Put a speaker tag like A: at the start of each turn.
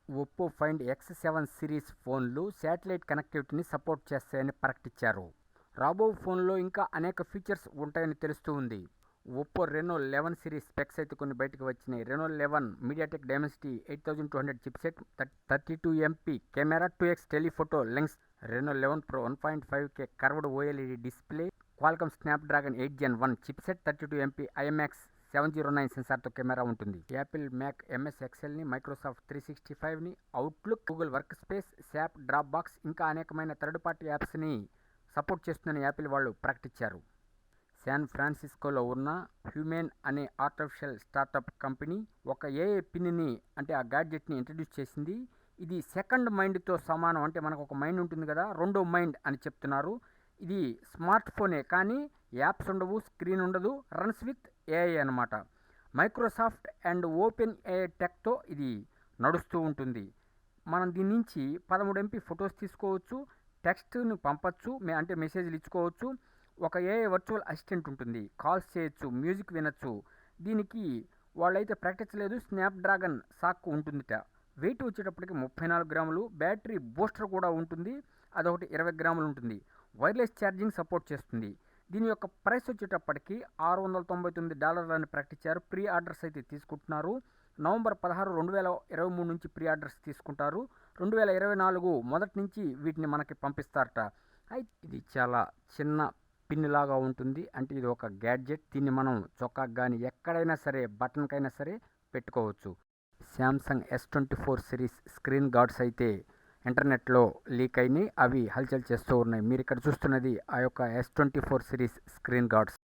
A: Oppo find X7 series ఫోన్లు satellite కనెక్టివిటీని support చేస్తాయని ప్రకటించారు. రాబో ఫోన్లో ఇంకా అనేక ఫీచర్స్ ఉంటాయని తెలుస్తూ ఉంది. ఒప్పో రెనో 11 సిరీస్ స్పెక్స్ అయితే కొన్ని బయటకు వచ్చినాయి. Reno 11 MediaTek Dimensity 8200 chipset, 32MP camera, 2x telephoto lens, Reno 11 pro 1.5K curved OLED display, Qualcomm Snapdragon 8 Gen 1 chipset, 32MP IMX 709 సెన్సార్తో కెమెరా ఉంటుంది. యాపిల్ మ్యాక్, MS ఎక్సెల్ని, మైక్రోసాఫ్ట్ 365ని, Outlook, Google Workspace, SAP, Dropbox ఇంకా అనేకమైన third party యాప్స్ని support చేస్తుందని Apple వాళ్ళు ప్రకటించారు. శాన్ ఫ్రాన్సిస్కోలో ఉన్న హ్యూమేన్ అనే ఆర్టిఫిషియల్ స్టార్టప్ కంపెనీ ఒక ఏఐ పిన్ని అంటే ఆ గ్యాడ్జెట్ని ఇంట్రడ్యూస్ చేసింది. ఇది సెకండ్ మైండ్తో సమానం. అంటే మనకు ఒక మైండ్ ఉంటుంది కదా, రెండో మైండ్ అని చెప్తున్నారు. ఇది స్మార్ట్ ఫోనే కానీ యాప్స్ ఉండవు, స్క్రీన్ ఉండదు, రన్స్ విత్ ఏఐ అనమాట. మైక్రోసాఫ్ట్ అండ్ ఓపెన్ ఏఐ టెక్తో ఇది నడుస్తూ ఉంటుంది. మనం దీని నుంచి 13MP ఫొటోస్ తీసుకోవచ్చు, టెక్స్ట్ని పంపచ్చు, అంటే మెసేజ్లు ఇచ్చుకోవచ్చు. ఒక ఏఐ వర్చువల్ అసిస్టెంట్ ఉంటుంది, కాల్స్ చేయొచ్చు, మ్యూజిక్ వినొచ్చు. దీనికి వాళ్ళైతే ప్రకటించలేదు. స్నాప్డ్రాగన్ సాక్ ఉంటుందిట. వెయిట్ వచ్చేటప్పటికి 34 గ్రాములు. బ్యాటరీ బూస్టర్ కూడా ఉంటుంది, అదొకటి 20 గ్రాములు ఉంటుంది. వైర్లెస్ ఛార్జింగ్ సపోర్ట్ చేస్తుంది. దీని యొక్క ప్రైస్ వచ్చేటప్పటికి $699 అని ప్రకటించారు. ప్రీ ఆర్డర్స్ అయితే తీసుకుంటున్నారు. నవంబర్ 16, 2023 నుంచి ప్రీ ఆర్డర్స్ తీసుకుంటారు. 2024 మొదటి నుంచి వీటిని మనకి పంపిస్తారట. అయితే ఇది చాలా చిన్న పిన్ లాగా ఉంటుంది. అంటే ఇది ఒక గ్యాడ్జెట్. దీన్ని మనం చొక్కాకు కానీ ఎక్కడైనా సరే బటన్కైనా సరే పెట్టుకోవచ్చు. Samsung S24 series screen guards అయితే ఇంటర్నెట్లో లీక్ అయినాయి. అవి హల్చల్ చేస్తూ ఉన్నాయి. మీరు ఇక్కడ చూస్తున్నది ఆ యొక్క S24 సిరీస్ స్క్రీన్ గార్డ్స్.